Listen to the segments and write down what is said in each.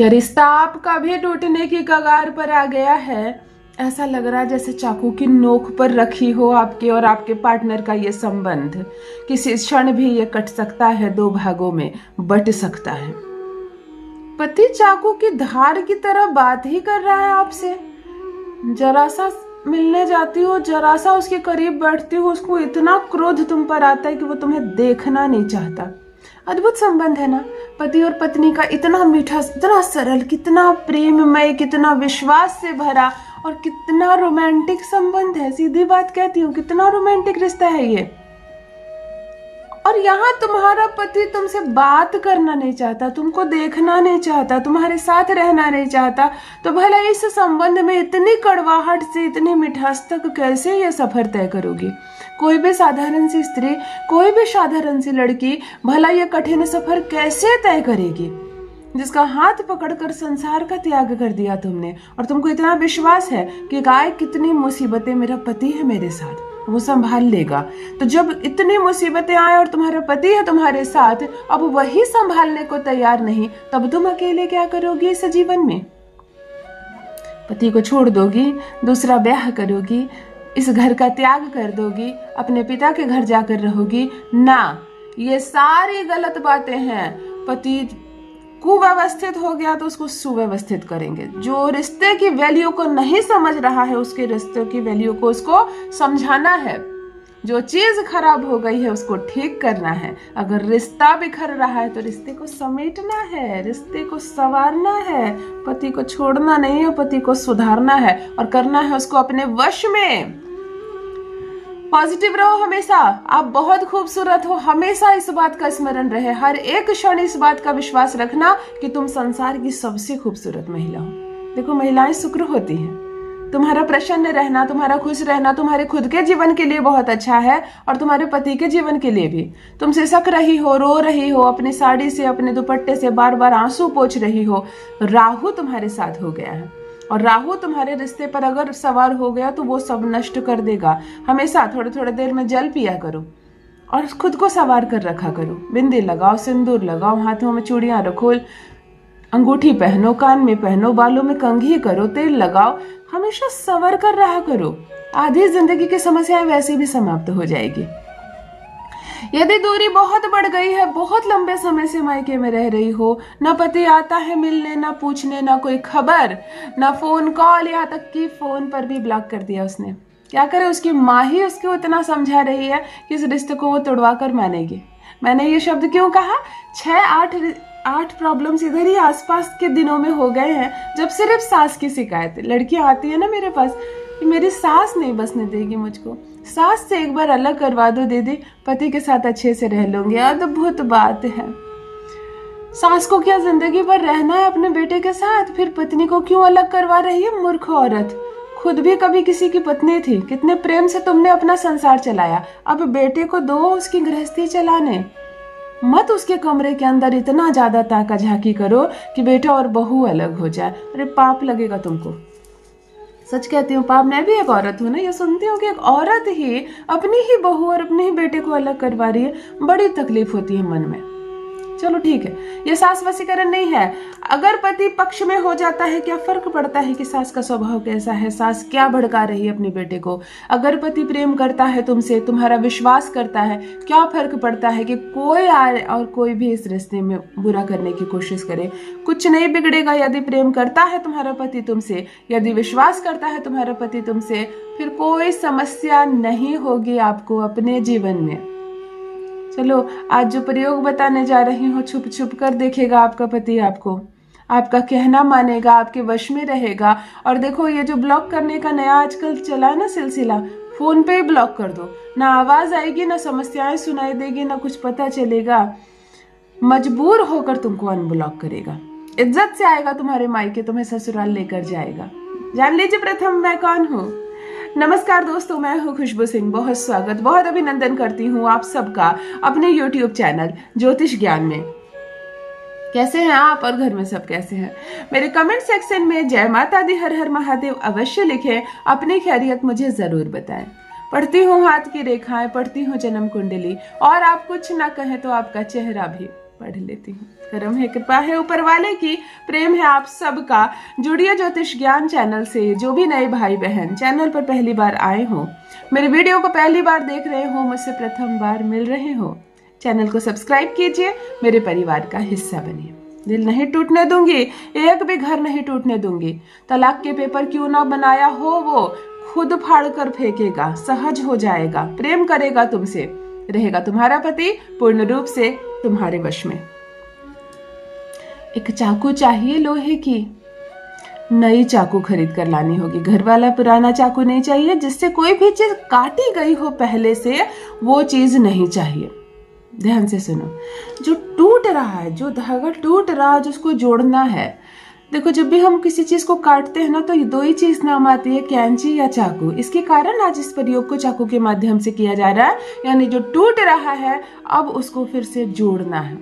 क्या रिश्ता आपका भी टूटने की कगार पर आ गया है? ऐसा लग रहा है जैसे चाकू की नोक पर रखी हो आपके और आपके पार्टनर का ये संबंध। किसी क्षण भी ये कट सकता है, दो भागों में बट सकता है। पति चाकू की धार की तरह बात ही कर रहा है आपसे। जरा सा मिलने जाती हो, जरा सा उसके करीब बैठती हो, उसको इतना क्रोध तुम पर आता है कि वो तुम्हें देखना नहीं चाहता। अद्भुत संबंध है ना, पति और पत्नी का। इतना मीठा, इतना सरल, कितना प्रेममय, कितना विश्वास से भरा और कितना रोमांटिक संबंध है। सीधी बात कहती हूँ, कितना रोमांटिक रिश्ता है ये। और यहाँ तुम्हारा पति तुमसे बात करना नहीं चाहता, तुमको देखना नहीं चाहता, तुम्हारे साथ रहना नहीं चाहता, तो भला इस संबंध में इतनी कड़वाहट से, इतनी मिठास तक कैसे ये सफर तय करोगी? कोई भी साधारण सी स्त्री, कोई भी साधारण सी लड़की भला ये कठिन सफर कैसे तय करेगी, जिसका हाथ पकड़कर संसार का त्याग कर दिया तुमने, और तुमको इतना विश्वास है कि गाय कितनी मुसीबतें, मेरा पति है मेरे साथ, वो संभाल लेगा। तो जब इतनी मुसीबतें आए और तुम्हारा पति है तुम्हारे साथ, अब वही संभालने को तैयार नहीं, तब तुम अकेले क्या करोगी इस जीवन में? पति को छोड़ दोगी, दूसरा ब्याह करोगी, इस घर का त्याग कर दोगी, अपने पिता के घर जाकर रहोगी ना। ये सारी गलत बातें हैं। पति कुव्यवस्थित हो गया तो उसको सुव्यवस्थित करेंगे। जो रिश्ते की वैल्यू को नहीं समझ रहा है, उसके रिश्ते की वैल्यू को उसको समझाना है। जो चीज खराब हो गई है उसको ठीक करना है। अगर रिश्ता बिखर रहा है तो रिश्ते को समेटना है, रिश्ते को संवारना है। पति को छोड़ना नहीं है, पति को सुधारना है और करना है उसको अपने वश में। पॉजिटिव रहो हमेशा, आप बहुत खूबसूरत हो, हमेशा इस बात का स्मरण रहे। हर एक क्षण इस बात का विश्वास रखना कि तुम संसार की सबसे खूबसूरत महिला हो। देखो, महिलाएं शुक्र होती हैं। तुम्हारा प्रसन्न रहना, तुम्हारा खुश रहना तुम्हारे खुद के जीवन के लिए बहुत अच्छा है और तुम्हारे पति के जीवन के लिए भी। तुम सिसक रही हो, रो रही हो, अपनी साड़ी से, अपने दुपट्टे से बार बार आंसू पोंछ रही हो। राहु तुम्हारे साथ हो गया है और राहु तुम्हारे रिश्ते पर अगर सवार हो गया तो वो सब नष्ट कर देगा। हमेशा थोड़े थोड़े देर में जल पिया करो और खुद को सवार कर रखा करो। बिंदी लगाओ, सिंदूर लगाओ, हाथों में चूड़ियां रखो, अंगूठी पहनो, कान में पहनो, बालों में कंघी करो, तेल लगाओ, हमेशा सवर कर रहा करो। आधी जिंदगी की समस्याएं वैसे भी समाप्त हो जाएगी। यदि दूरी बहुत बढ़ गई है, बहुत लंबे समय से मायके में रह रही हो, ना पति आता है मिलने, ना पूछने, ना कोई खबर, ना फोन कॉल, यहाँ तक कि फोन पर भी ब्लॉक कर दिया उसने। क्या करे, उसकी माँ ही उसको इतना समझा रही है कि इस रिश्ते को वो तोड़वा कर मानेगी। मैंने ये शब्द क्यों कहा? 6-8 प्रॉब्लम्स इधर ही आसपास के दिनों में हो गए हैं जब सिर्फ सास की शिकायत है। लड़कियां आती है ना मेरे पास कि मेरी सास नहीं बसने देगी मुझको, सास से एक बार अलग करवा दो दीदी, पति के साथ अच्छे से रह लूंगी। अद्भुत बात है। सास को क्या जिंदगी भर रहना है अपने बेटे के साथ? फिर पत्नी को क्यों अलग करवा रही है? मूर्ख औरत, खुद भी कभी किसी की पत्नी थी, कितने प्रेम से तुमने अपना संसार चलाया। अब बेटे को दो उसकी गृहस्थी चलाने, मत उसके कमरे के अंदर इतना ज्यादा ताका झाकी करो कि बेटा और बहू अलग हो जाए। अरे पाप लगेगा तुमको, सच कहती हूँ पाप। मैं भी एक औरत हूँ ना, ये सुनती हूँ कि एक औरत ही अपनी ही बहू और अपने ही बेटे को अलग करवा रही है, बड़ी तकलीफ होती है मन में। चलो ठीक है, ये सास वशीकरण नहीं है। अगर पति पक्ष में हो जाता है, क्या फर्क पड़ता है कि सास का स्वभाव कैसा है, सास क्या भड़का रही है अपने बेटे को? अगर पति प्रेम करता है तुमसे, तुम्हारा विश्वास करता है, क्या फर्क पड़ता है कि कोई आए और कोई भी इस रिश्ते में बुरा करने की कोशिश करे? कुछ नहीं बिगड़ेगा। यदि प्रेम करता है तुम्हारा पति तुमसे, यदि विश्वास करता है तुम्हारा पति तुमसे, फिर कोई समस्या नहीं होगी आपको अपने जीवन में। चलो, आज जो प्रयोग बताने जा रही हूँ, छुप छुप कर देखेगा आपका पति आपको, आपका कहना मानेगा, आपके वश में रहेगा। और देखो, ये जो ब्लॉक करने का नया आजकल चला है ना सिलसिला, फोन पे ही ब्लॉक कर दो, ना आवाज आएगी, ना समस्याएं सुनाई देगी, ना कुछ पता चलेगा। मजबूर होकर तुमको अनब्लॉक करेगा। इज्जत से आएगा तुम्हारे मायके, तुम्हें ससुराल लेकर जाएगा। जान लीजिए प्रथम मैं कौन हूँ। नमस्कार दोस्तों, मैं हूँ खुशबू सिंह। बहुत स्वागत, बहुत अभिनंदन करती हूँ आप सबका अपने YouTube चैनल ज्योतिष ज्ञान में। कैसे हैं आप और घर में सब कैसे हैं? मेरे कमेंट सेक्शन में जय माता दी, हर हर महादेव अवश्य लिखें। अपनी खैरियत मुझे जरूर बताएं। पढ़ती हूँ हाथ की रेखाएं, पढ़ती हूँ जन्म कुंडली, और आप कुछ ना कहें तो आपका चेहरा भी पढ़ लेती हूँ। करम है, कृपा है ऊपर वाले की, प्रेम है आप सबका। जुड़िए ज्योतिष ज्ञान चैनल से। जो भी नए भाई बहन चैनल पर पहली बार आए हो, मेरे वीडियो को पहली बार देख रहे हो, मुझसे प्रथम बार मिल रहे हो, चैनल को सब्सक्राइब कीजिए, मेरे परिवार का हिस्सा बनिए। दिल नहीं टूटने दूंगी, एक भी घर नहीं टूटने दूंगी। तलाक के पेपर क्यों ना बनाया हो, वो खुद फाड़ कर फेंकेगा, सहज हो जाएगा, प्रेम करेगा तुमसे, रहेगा तुम्हारा पति पूर्ण रूप से तुम्हारे वश में। एक चाकू चाहिए लोहे की, नई चाकू खरीद कर लानी होगी। घर वाला पुराना चाकू नहीं चाहिए, जिससे कोई भी चीज काटी गई हो पहले से, वो चीज नहीं चाहिए। ध्यान से सुनो, जो टूट रहा है, जो धागा टूट रहा है, जिसको जोड़ना है। देखो, जब भी हम किसी चीज को काटते हैं ना, तो ये दो ही चीज नाम आती है, कैंची या चाकू। इसके कारण आज इस प्रयोग को चाकू के माध्यम से किया जा रहा है। यानी जो टूट रहा है, अब उसको फिर से जोड़ना है।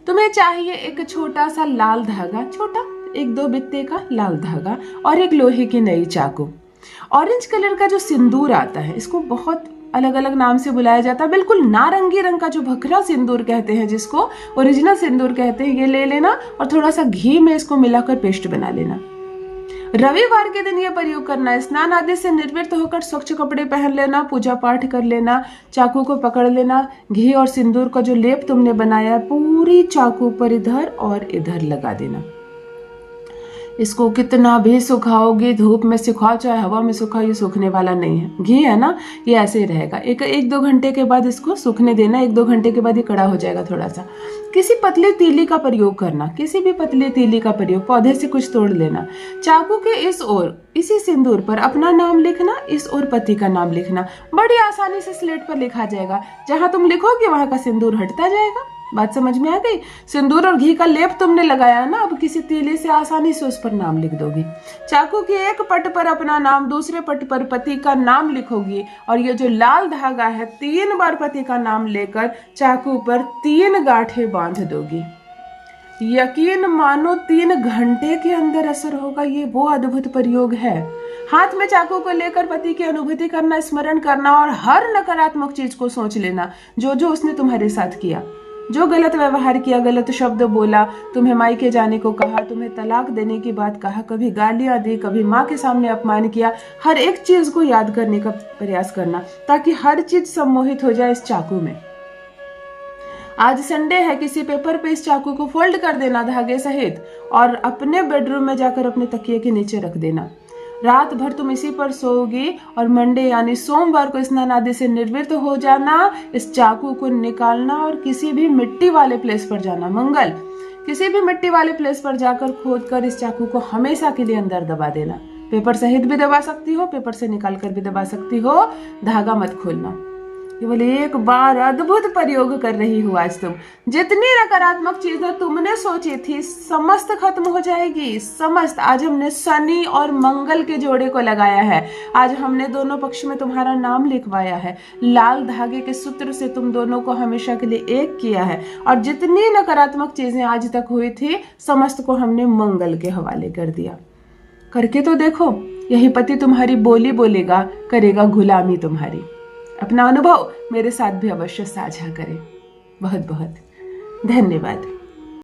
तुम्हें चाहिए एक छोटा सा लाल धागा, छोटा 1-2 बित्ते का लाल धागा, और एक लोहे की नई चाकू। ऑरेंज कलर का जो सिंदूर आता है, इसको बहुत अलग अलग नाम से बुलाया जाता है। बिल्कुल नारंगी रंग का जो भखरा सिंदूर कहते हैं, जिसको ओरिजिनल सिंदूर कहते हैं, ये ले लेना और थोड़ा सा घी में इसको मिलाकर पेस्ट बना लेना। रविवार के दिन ये प्रयोग करना है। स्नान आदि से निवृत्त होकर स्वच्छ कपड़े पहन लेना, पूजा पाठ कर लेना, चाकू को पकड़ लेना, घी और सिंदूर का जो लेप तुमने बनाया पूरी चाकू पर इधर और इधर लगा देना। इसको कितना भी सुखाओगे, धूप में सुखाओ चाहे हवा में सुखाओ, ये सूखने वाला नहीं है। घी है ना, ये ऐसे ही रहेगा। 1-2 घंटे के बाद इसको सूखने देना। 1-2 घंटे के बाद ये कड़ा हो जाएगा थोड़ा सा। किसी पतली तीली का प्रयोग करना, किसी भी पतली तीली का प्रयोग, पौधे से कुछ तोड़ लेना। चाकू के इस ओर इसी सिंदूर पर अपना नाम लिखना, इस ओर पति का नाम लिखना। बड़ी आसानी से स्लेट पर लिखा जाएगा। जहां तुम लिखोगे वहां का सिंदूर हटता जाएगा। बात समझ में आ गई? सिंदूर और घी का लेप तुमने लगाया ना, अब किसी तीली से आसानी से उस पर नाम लिख दोगी। चाकू के एक पट पर अपना नाम, दूसरे पट पर पति का नाम लिखोगी, और ये जो लाल धागा है 3 बार पति का नाम लेकर चाकू पर 3 गांठें बांध दोगी। यकीन मानो 3 घंटे के अंदर असर होगा। ये वो अद्भुत प्रयोग है। हाथ में चाकू को लेकर पति की अनुभूति करना, स्मरण करना, और हर नकारात्मक चीज को सोच लेना, जो जो उसने तुम्हारे साथ किया, जो गलत व्यवहार किया, गलत शब्द बोला, तुम्हें मायके जाने को कहा, तुम्हें तलाक देने की बात कहा, कभी गालियां दी, कभी माँ के सामने अपमान किया, हर एक चीज को याद करने का प्रयास करना, ताकि हर चीज सम्मोहित हो जाए इस चाकू में। आज संडे है, किसी पेपर पे इस चाकू को फोल्ड कर देना धागे सहित, और अपने बेडरूम में जाकर अपने तकिए के नीचे रख देना। रात भर तुम इसी पर सोओगी, और मंडे यानी सोमवार को स्नान आदि से निवृत्त हो जाना, इस चाकू को निकालना और किसी भी मिट्टी वाले प्लेस पर जाना। मंगल, किसी भी मिट्टी वाले प्लेस पर जाकर खोदकर इस चाकू को हमेशा के लिए अंदर दबा देना। पेपर सहित भी दबा सकती हो, पेपर से निकाल कर भी दबा सकती हो, धागा मत खोलना। केवल एक बार अद्भुत प्रयोग कर रही हो आज तुम। जितनी नकारात्मक चीजें तुमने सोची थी, समस्त खत्म हो जाएगी, समस्त। आज हमने शनि और मंगल के जोड़े को लगाया है। आज हमने दोनों पक्ष में तुम्हारा नाम लिखवाया है। लाल धागे के सूत्र से तुम दोनों को हमेशा के लिए एक किया है, और जितनी नकारात्मक चीजें आज तक हुई थी, समस्त को हमने मंगल के हवाले कर दिया। करके तो देखो, यही पति तुम्हारी बोली बोलेगा, करेगा गुलामी तुम्हारी। अपना अनुभव मेरे साथ भी अवश्य साझा करें। बहुत बहुत धन्यवाद।